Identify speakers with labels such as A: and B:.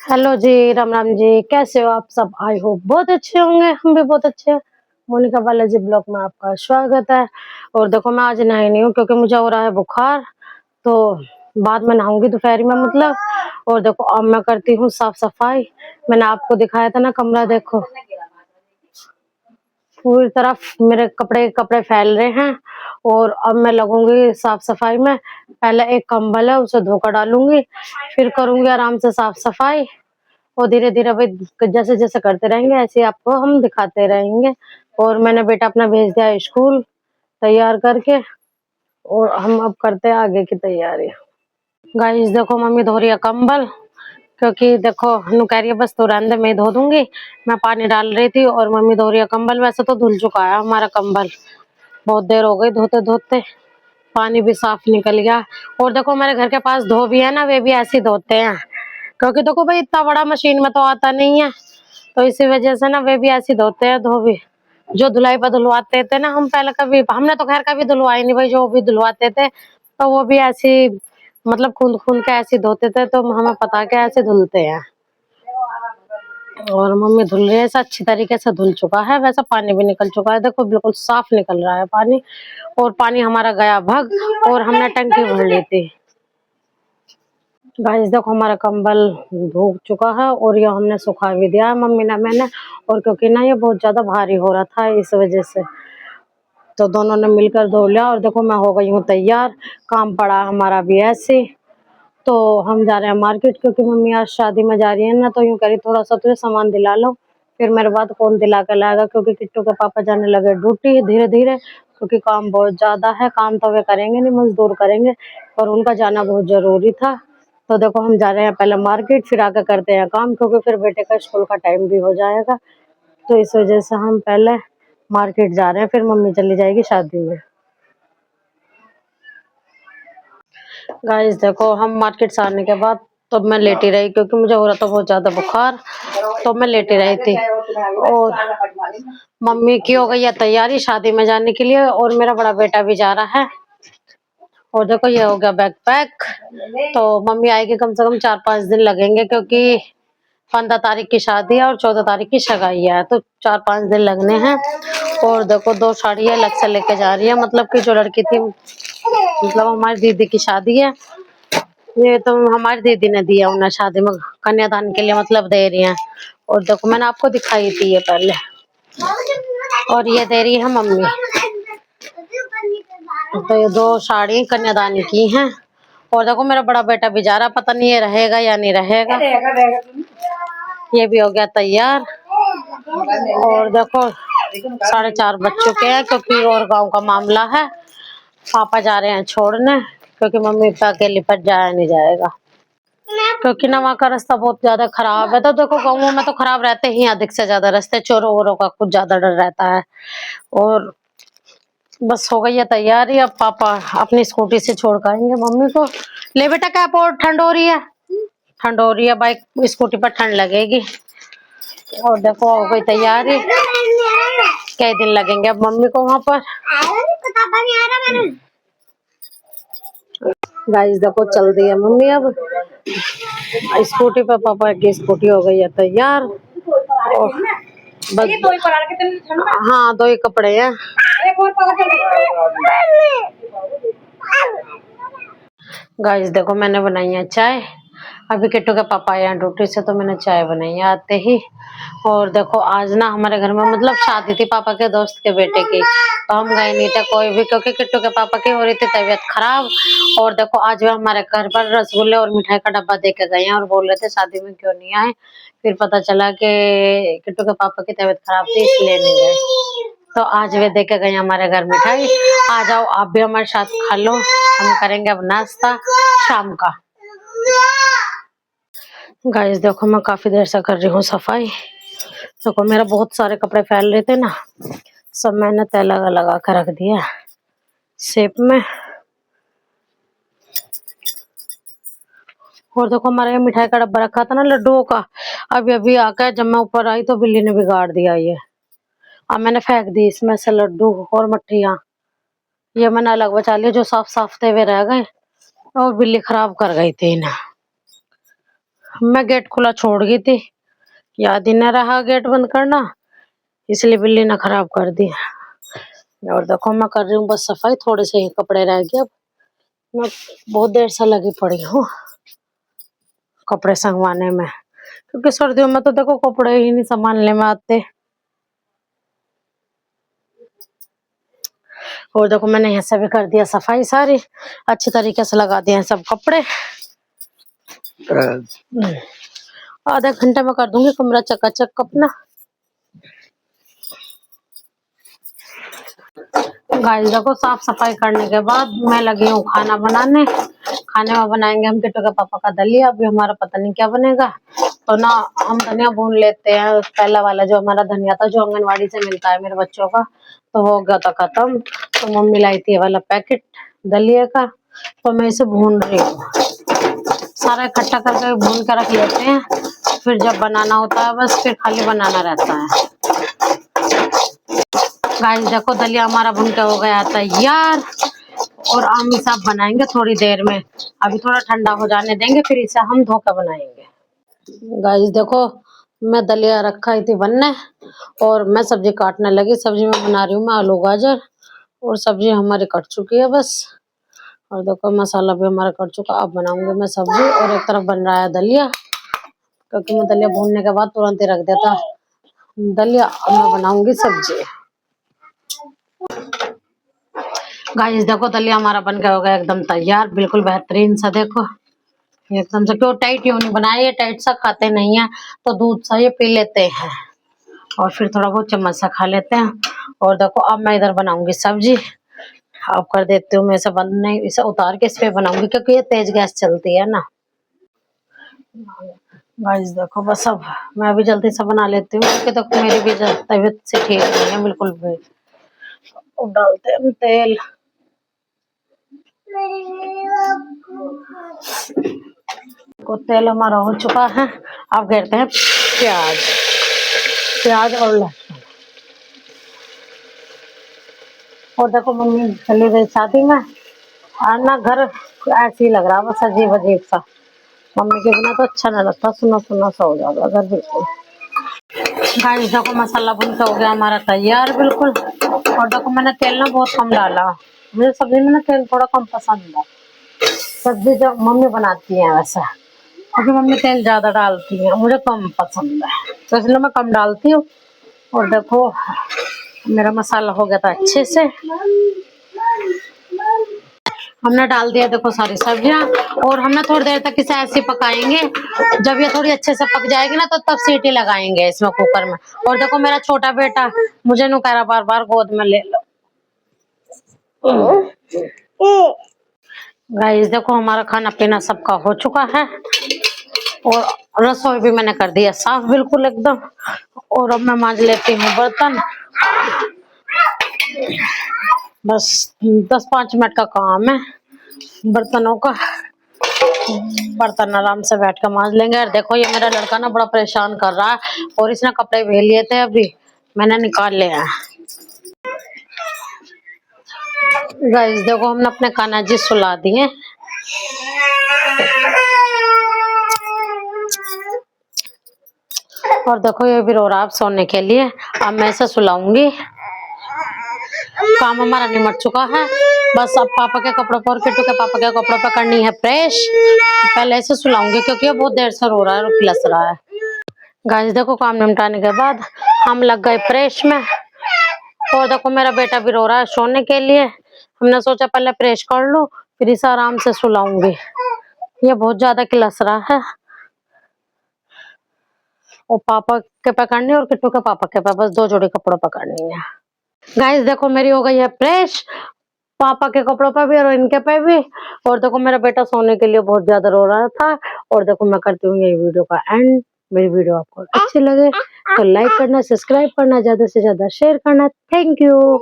A: Hello जी, राम राम जी। कैसे हो आप सब? आई होप बहुत अच्छे होंगे। हम भी बहुत अच्छे हैं। मोनिका बालाजी ब्लॉग में आपका स्वागत है। और देखो, मैं आज नहाई नहीं हूँ क्योंकि मुझे हो रहा है बुखार। तो बाद में नहाऊंगी दोपहर में मतलब। और देखो, अब मैं करती हूँ साफ सफाई। मैंने आपको दिखाया था ना कमरा, देखो पूरी तरफ मेरे कपड़े कपड़े फैल रहे हैं। और अब मैं लगूंगी साफ सफाई में। पहले एक कंबल है, उसे धोकर डालूंगी, फिर करूंगी आराम से साफ सफाई। और धीरे धीरे भाई जैसे जैसे करते रहेंगे ऐसे ही आपको हम दिखाते रहेंगे। और मैंने बेटा अपना भेज दिया स्कूल तैयार करके। और हम अब करते हैं आगे की तैयारी। गाइस देखो, मम्मी धो रही है कंबल, क्योंकि देखो नु कह रही है बस तो रहने दे, मैं धो दूंगी। मैं पानी डाल रही थी और मम्मी धो रही है कंबल। वैसे तो धुल चुका है हमारा कंबल, बहुत देर हो गई धोते धोते। पानी भी साफ निकल गया। और देखो मेरे घर के पास धोबी है ना, वे भी ऐसे ही धोते हैं। क्योंकि देखो भाई, इतना बड़ा मशीन में तो आता नहीं है, तो इसी वजह से ना वे भी ऐसे धोते हैं धोबी। जो धुलाई पर धुलवाते थे ना, हम पहले कभी, हमने तो खैर कभी धुलवाई नहीं भाई, जो भी धुलवाते थे तो वो भी ऐसे मतलब खून खून के ऐसे धोते थे, तो हमें पता क्या ऐसे धुलते हैं। और मम्मी धुल रही है, ऐसा अच्छी तरीके से धुल चुका है। वैसा पानी भी निकल चुका है, देखो बिल्कुल साफ निकल रहा है पानी। और पानी हमारा गया भग, और हमने टंकी भर ली थी। गाइस देखो, हमारा कंबल धो चुका है और ये हमने सुखा भी दिया है, मम्मी ने मैंने। और क्योंकि ना ये बहुत ज्यादा भारी हो रहा था, इस वजह से तो दोनों ने मिलकर धो लिया। और देखो मैं हो गई हूँ तैयार। काम पड़ा हमारा भी ऐसे। तो हम जा रहे हैं मार्केट, क्योंकि मम्मी आज शादी में जा रही है ना, तो यूं करी थोड़ा सा तुझे सामान दिला लो। फिर मेरे बाद कौन दिला कर लाएगा, क्योंकि किट्टू के पापा जाने लगे ड्यूटी धीरे धीरे। क्योंकि काम बहुत ज्यादा है, काम तो वे करेंगे नहीं, मजदूर करेंगे, और उनका जाना बहुत जरूरी था। तो देखो हम जा रहे हैं पहले मार्केट, फिर आके करते हैं काम, क्योंकि फिर बेटे का स्कूल का टाइम भी हो जाएगा। तो इस वजह से हम पहले मार्केट जा रहे हैं, फिर मम्मी चली जाएगी शादी में। गाइस देखो, हम मार्केट से आने के बाद तो मैं लेटी रही, क्योंकि मुझे हो रहा था बहुत ज्यादा बुखार। तो मैं लेटी रही थी। और मम्मी की हो गई है तैयारी शादी में जाने के लिए, और मेरा बड़ा बेटा भी जा रहा है। और देखो ये हो गया बैग पैक। तो मम्मी आएगी कम से कम 4-5 दिन लगेंगे, क्योंकि 15 तारीख की शादी है और 14 तारीख की सगाई है, तो 4-5 दिन लगने हैं। और देखो 2 साड़ी अलग से लेके जा रही है, मतलब कि जो लड़की थी, मतलब हमारी दीदी की शादी है। ये तो हमारी दीदी ने दिया उन्हें शादी में कन्यादान के लिए, मतलब दे रही है। और देखो मैंने आपको दिखाई थी ये पहले। और ये दे रही है मम्मी। तो ये 2 साड़ी कन्यादान की हैं। और देखो मेरा बड़ा बेटा भी जा रहा, पता नहीं ये रहेगा या नहीं रहेगा। ये भी हो गया तैयार। और देखो 4:30 बज चुके हैं, क्योंकि और गांव का मामला है। पापा जा रहे हैं छोड़ने, क्योंकि मम्मी पे अकेले पर जाया नहीं जाएगा। क्योंकि ना वहाँ का रास्ता बहुत ज्यादा खराब है। तो देखो गाँवों में तो खराब रहते ही, अधिक से ज्यादा रास्ते चोरों वोरों का कुछ ज्यादा डर रहता है। और बस हो गई है तैयारी, अब पापा अपनी स्कूटी से छोड़ कर आएंगे मम्मी को। ले बेटा कैप, और ठंड हो रही है, ठंड हो रही है, बाइक स्कूटी पर ठंड लगेगी। और देखो हो गई तैयारी। कई दिन लगेंगे अब मम्मी को वहां पर। गाइस देखो चल रही है मम्मी अब स्कूटी पर, पापा की स्कूटी हो गई है तैयार। और बस हाँ, 2 ही कपड़े हैं। गाइस देखो मैंने बनाई है चाय। अभी किट्टू के पापा आए हैं ड्यूटी से, तो मैंने चाय बनाई है आते ही। और देखो आज ना हमारे घर में मतलब शादी थी पापा के दोस्त के बेटे की, तो हम गए नहीं थे कोई भी, क्योंकि किट्टू के पापा की हो रही थी तबीयत खराब। और देखो आज वे हमारे घर पर रसगुल्ले और मिठाई का डब्बा दे के गए हैं, और बोल रहे थे शादी में क्यों नहीं आए। फिर पता चला कि किट्टू के पापा की तबीयत खराब थी, इसलिए नहीं गए। तो आज वे देके गए हमारे घर मिठाई। आ जाओ आप भी हमारे साथ खा लो, हम करेंगे अब नाश्ता शाम का। गाइस देखो मैं काफी देर से कर रही हूँ सफाई। देखो मेरा बहुत सारे कपड़े फैल रहे थे ना, सब मैंने तय लगा लगा कर रख दिया शेप में। और देखो हमारे यहाँ मिठाई का डब्बा रखा था ना लड्डुओं का, अभी अभी आकर जब मैं ऊपर आई तो बिल्ली ने बिगाड़ दिया ये। अब मैंने फेंक दी इसमें से लड्डू और मठिया। ये मैंने अलग बचा लिया, जो साफ साफ थे वे रह गए, और बिल्ली खराब कर गई थी इन्हें। मैं गेट खुला छोड़ गई थी, याद ही न रहा गेट बंद करना, इसलिए बिल्ली ने खराब कर दी। और देखो मैं कर रही हूँ बस सफाई, थोड़े से ही कपड़े रह गए। अब मैं बहुत देर से लगी पड़ी हूँ कपड़े संगवाने में, क्योंकि सर्दियों में तो देखो कपड़े ही नहीं संभालने में आते। और देखो मैंने यहाँ से भी कर दिया सफाई सारी, अच्छी तरीके से लगा दिए हैं सब कपड़े। आधे घंटे में कर दूंगी कमरा चकाचक अपना। गाइस देखो साफ सफाई करने के बाद मैं लगी हूँ खाना बनाने। खाने में बनाएंगे हम किट्टू के पापा का दलिया। अभी हमारा पता नहीं क्या बनेगा, तो ना हम धनिया भून लेते हैं। पहला वाला जो हमारा धनिया था जो आंगनवाड़ी से मिलता है मेरे बच्चों का, तो हो गया था खत्म, तो मम्मी लाई थी ये वाला पैकेट दलिया का, तो मैं इसे भून रही हूँ। सारा इकट्ठा करके भून कर रख लेते हैं, फिर जब बनाना होता है बस फिर खाली बनाना रहता है। गाइस देखो दलिया हमारा भुन के हो गया तैयार, और आमी साहब बनाएंगे थोड़ी देर में। अभी थोड़ा ठंडा हो जाने देंगे, फिर इसे हम धो के बनाएंगे। गाइस देखो मैं दलिया रखा ही थी बनने, और मैं सब्जी काटने लगी। सब्जी में बना रही हूँ मैं आलू गाजर, और सब्जी हमारी कट चुकी है बस। और देखो मसाला भी हमारा कट चुका। अब बनाऊंगी मैं सब्जी, और एक तरफ बन रहा है दलिया, क्योंकि मैं दलिया भूनने के बाद तुरंत ही रख देता दलिया। अब मैं बनाऊंगी सब्जी। गाइस देखो दलिया हमारा बन गया हो गया एकदम तैयार, बिल्कुल बेहतरीन सा। देखो एकदम से, क्यों टाइट यूं नहीं बनाया, ये टाइट सा खाते नहीं है, तो दूध सा ये पी लेते हैं और फिर थोड़ा बहुत चम्मच सा खा लेते हैं। और देखो अब मैं इधर बनाऊंगी सब्जी। अब कर देती हूँ मैं इसे बंद, नहीं इसे उतार के इस पे बनाऊंगी, क्योंकि ये तेज गैस चलती है ना। गाइस देखो बस अब मैं भी जल्दी से बना लेती हूँ, क्योंकि देखो मेरी भी तबीयत से ठीक नहीं है बिल्कुल भी। अब डालते हैं तेल। को तेल हमारा हो चुका है, अब घेरते हैं प्याज। प्याज और लहसुन। और देखो मम्मी चली गई शादी में, और ना घर ऐसे ही लग रहा बस अजीब अजीब सा। मम्मी के बिना तो अच्छा नहीं लगता, सुना सुना सा हो जाता घर बिल्कुल। गाइस देखो मसाला भुन के हो गया हमारा तैयार बिल्कुल। और देखो मैंने तेल ना बहुत कम डाला, मुझे सब्जी में ना तेल थोड़ा कम पसंद है। सब्जी जब मम्मी बनाती है वैसा, क्योंकि मम्मी तेल ज्यादा डालती है, मुझे कम पसंद है, तो इसलिए मैं कम डालती हूँ। और देखो मेरा मसाला हो गया था अच्छे से, हमने डाल दिया देखो सारी सब्जियां। और हमने थोड़ी देर तक इसे ऐसे पकाएंगे, जब ये थोड़ी अच्छे से पक जाएगी ना तो तब सीटी लगाएंगे इसमें कुकर में। और देखो मेरा छोटा बेटा मुझे नु कह रहा बार बार गोद में ले लो। गाइस देखो हमारा खाना पीना सबका हो चुका है, और रसोई भी मैंने कर दिया साफ बिल्कुल एकदम। और अब मैं मांज लेती हूँ बर्तन, बस 10-5 मिनट का काम है बर्तनों का। बर्तन आराम से बैठ कर मांज लेंगे। और देखो ये मेरा लड़का ना बड़ा परेशान कर रहा है, और इसने कपड़े भेज लिए थे अभी मैंने निकाल लिए हैं। गाइस देखो हमने अपने कान्हा जी सुला दिए, और देखो ये भी रो रहा है सोने के लिए। अब मैं इसे सुलाऊंगी। काम हमारा निमट चुका है, बस अब पापा के कपड़ों पर, किट्टू के पापा के कपड़ों पर करनी है प्रेस। पहले इसे सुलाऊंगी क्योंकि ये बहुत देर से रो रहा है और किलस रहा है। गाइस देखो काम निपटाने के बाद हम लग गए प्रेस में, और देखो मेरा बेटा भी रो रहा है सोने के लिए। हमने सोचा पहले प्रेस कर लो फिर इसे आराम से सुलाऊंगी, ये बहुत ज्यादा किलस रहा है। और पापा के पकड़नी और किट्टू के पापा के पास, बस 2 जोड़ी कपड़ों पकड़नी है। गाइस देखो मेरी हो गई है प्रेस, पापा के कपड़ों पे भी और इनके पे भी। और देखो मेरा बेटा सोने के लिए बहुत ज्यादा रो रहा था। और देखो मैं करती हूँ ये वीडियो का एंड। मेरी वीडियो आपको अच्छी लगे तो लाइक करना, सब्सक्राइब करना, ज्यादा से ज्यादा शेयर करना। Thank you.